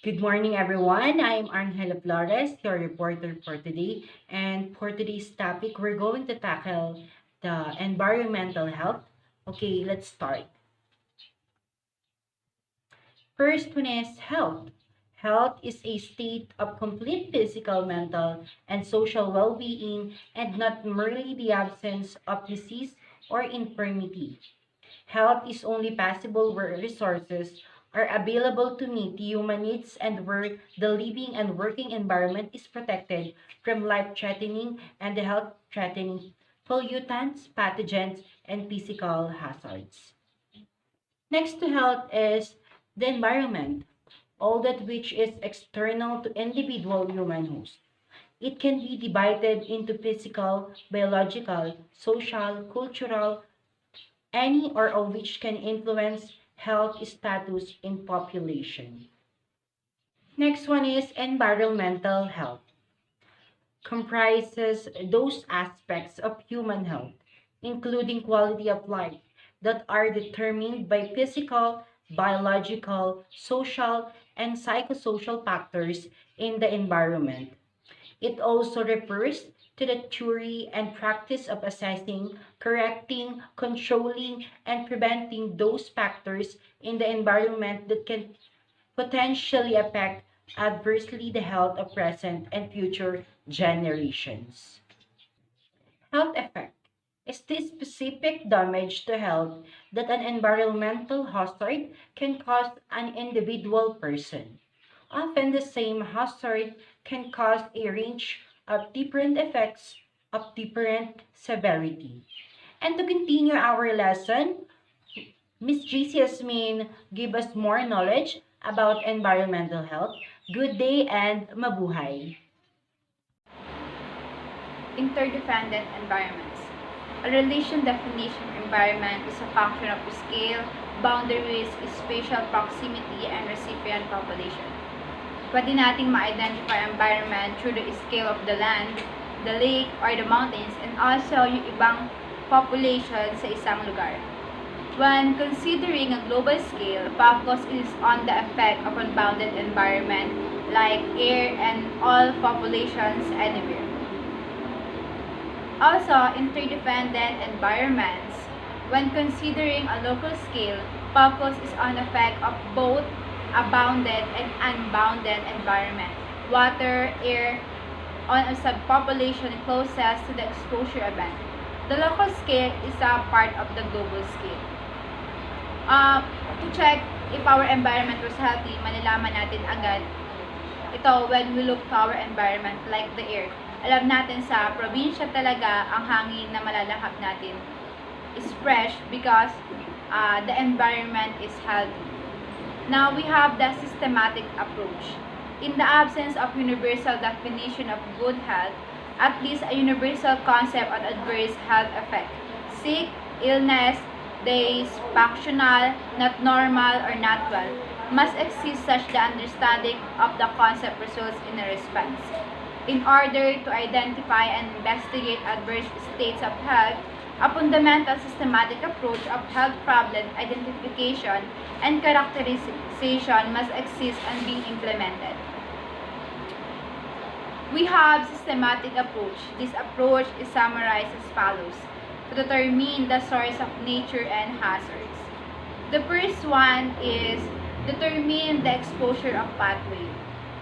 Good morning, everyone. I'm Angela Flores, your reporter for today. And for today's topic, we're going to tackle the environmental health. Okay, let's start. First one is health. Health is a state of complete physical, mental, and social well being, and not merely the absence of disease or infirmity. Health is only possible where resources are available to meet human needs and where the living and working environment is protected from life-threatening and health-threatening pollutants, pathogens, and physical hazards. Next to health is the environment, all that which is external to individual human host. It can be divided into physical, biological, social, cultural, any or all which can influence health status in population. Next one is environmental health. Comprises those aspects of human health, including quality of life, that are determined by physical, biological, social, and psychosocial factors in the environment. It also refers to the theory and practice of assessing, correcting, controlling, and preventing those factors in the environment that can potentially affect adversely the health of present and future generations. Health effect is the specific damage to health that an environmental hazard can cause an individual person. Often the same hazard can cause a range of different effects of different severity. And to continue our lesson, Miss GC Yasmin give us more knowledge about environmental health. Good day and mabuhay! Interdependent environments. A relation definition of environment is a function of scale, boundaries, spatial proximity, and recipient population. Pwede nating ma-identify ang environment through the scale of the land, the lake, or the mountains, and also yung ibang population sa isang lugar. When considering a global scale, focus is on the effect of unbounded environment like air and all populations anywhere. Also, interdependent environments. When considering a local scale, focus is on the effect of both a bounded and unbounded environment, water, air, on a subpopulation closest to the exposure event. The local scale is a part of the global scale. To check if our environment was healthy, malalaman natin agad ito when we look to our environment like the air. Alam natin sa probinsya talaga ang hangin na malalahap natin is fresh because the environment is healthy. Now we have the systematic approach. In the absence of universal definition of good health, at least a universal concept of adverse health effect. Sick, illness, dysfunctional, not normal, or not well, must exist such the understanding of the concept results in a response. In order to identify and investigate adverse states of health, a fundamental systematic approach of health problem identification and characterization must exist and be implemented. We have systematic approach. This approach is summarized as follows: to determine the source of nature and hazards. The first one is determine the exposure of pathway.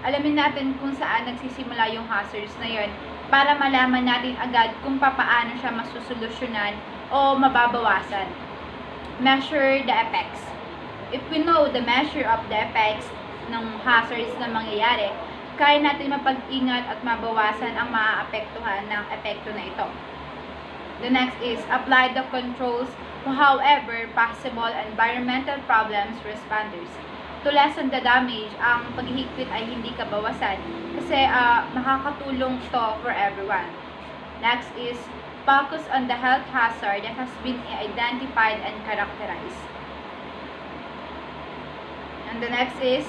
Alamin natin kung saan nagsisimula yung hazards na yon para malaman natin agad kung paano siya masusolusyonan o mababawasan. Measure the effects. If we know the measure of the effects ng hazards na mangyayari, kaya natin mapag-ingat at mabawasan ang maaapektuhan ng epekto na ito. The next is apply the controls to however possible environmental problems responders. To lessen the damage, ang paghihigpit ay hindi kabawasan kasi makakatulong to for everyone. Next is focus on the health hazard that has been identified and characterized. And the next is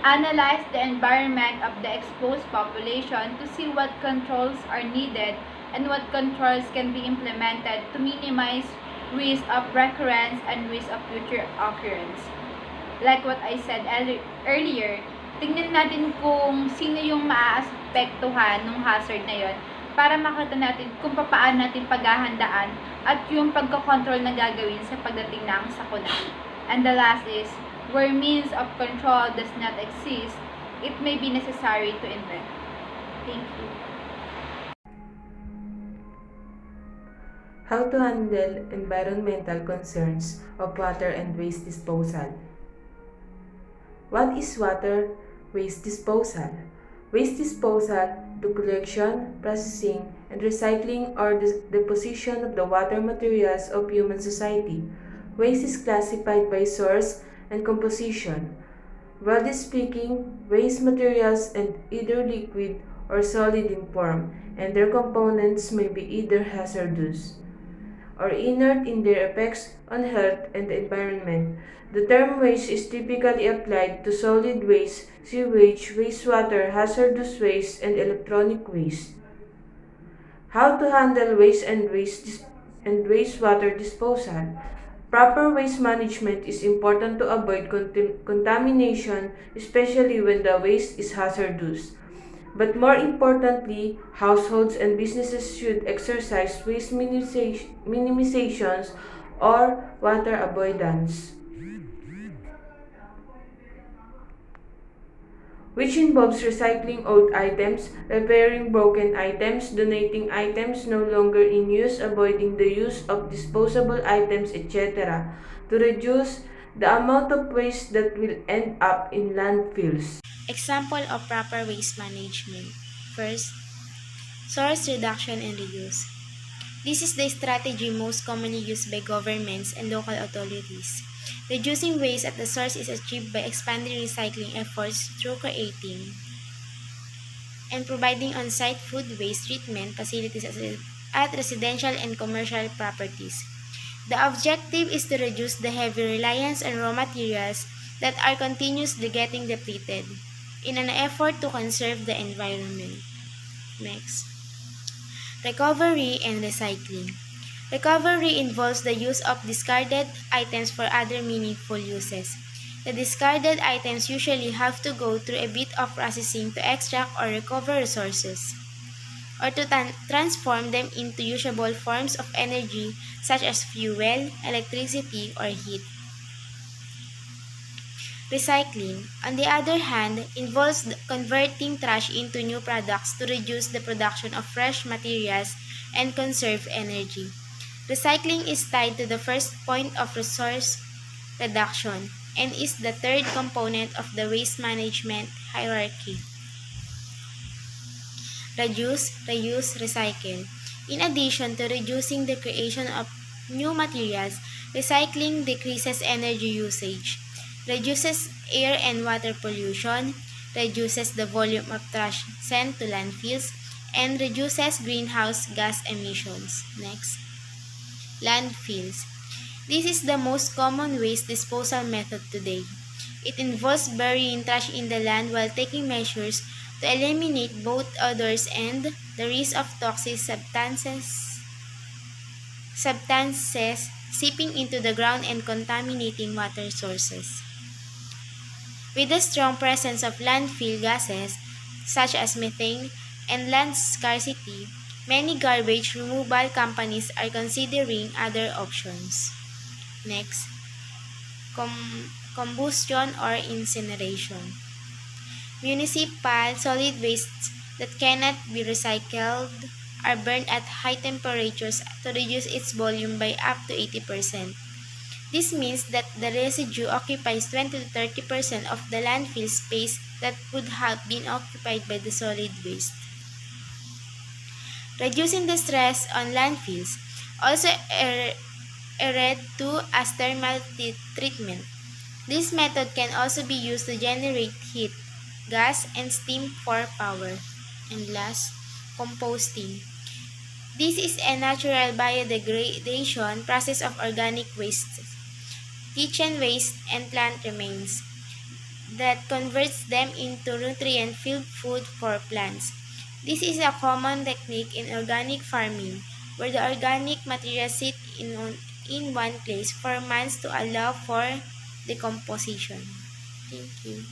analyze the environment of the exposed population to see what controls are needed and what controls can be implemented to minimize risk of recurrence and risk of future occurrence. Like what I said earlier, tingnan natin kung sino yung maaapektuhan ng hazard na yon para makita natin kung paano natin paghahandaan at yung pagkocontrol na gagawin sa pagdating ng sakuna. And the last is, where means of control does not exist, it may be necessary to invent. Thank you. How to handle environmental concerns of water and waste disposal. What is water waste disposal? Waste disposal, the collection, processing, and recycling or deposition of the water materials of human society. Waste is classified by source and composition. Broadly speaking, waste materials are either liquid or solid in form, and their components may be either hazardous or inert in their effects on health and the environment. The term waste is typically applied to solid waste, sewage, wastewater, hazardous waste, and electronic waste. How to handle waste and wastewater disposal. Proper waste management is important to avoid contamination, especially when the waste is hazardous. But more importantly, households and businesses should exercise waste minimizations or water avoidance, which involves recycling old items, repairing broken items, donating items no longer in use, avoiding the use of disposable items, etc., to reduce the amount of waste that will end up in landfills. Example of proper waste management. First, source reduction and reuse. This is the strategy most commonly used by governments and local authorities. Reducing waste at the source is achieved by expanding recycling efforts through creating and providing on-site food waste treatment facilities at residential and commercial properties. The objective is to reduce the heavy reliance on raw materials that are continuously getting depleted in an effort to conserve the environment. Next, recovery and recycling. Recovery involves the use of discarded items for other meaningful uses. The discarded items usually have to go through a bit of processing to extract or recover resources, or to transform them into usable forms of energy such as fuel, electricity, or heat. Recycling, on the other hand, involves converting trash into new products to reduce the production of fresh materials and conserve energy. Recycling is tied to the first point of resource reduction and is the third component of the waste management hierarchy. Reduce, reuse, recycle. In addition to reducing the creation of new materials, recycling decreases energy usage, reduces air and water pollution, reduces the volume of trash sent to landfills, and reduces greenhouse gas emissions. Next, landfills. This is the most common waste disposal method today. It involves burying trash in the land while taking measures to eliminate both odors and the risk of toxic substances seeping into the ground and contaminating water sources. With the strong presence of landfill gases, such as methane, and land scarcity, many garbage removal companies are considering other options. Next, combustion or incineration. Municipal solid wastes that cannot be recycled are burned at high temperatures to reduce its volume by up to 80%. This means that the residue occupies 20 to 30% of the landfill space that would have been occupied by the solid waste. Reducing the stress on landfills, also referred to as thermal treatment. This method can also be used to generate heat, gas, and steam for power. And last, composting. This is a natural biodegradation process of organic wastes, kitchen waste, and plant remains that converts them into nutrient-filled food for plants. This is a common technique in organic farming, where the organic materials sit in one place for months to allow for decomposition. Thank you.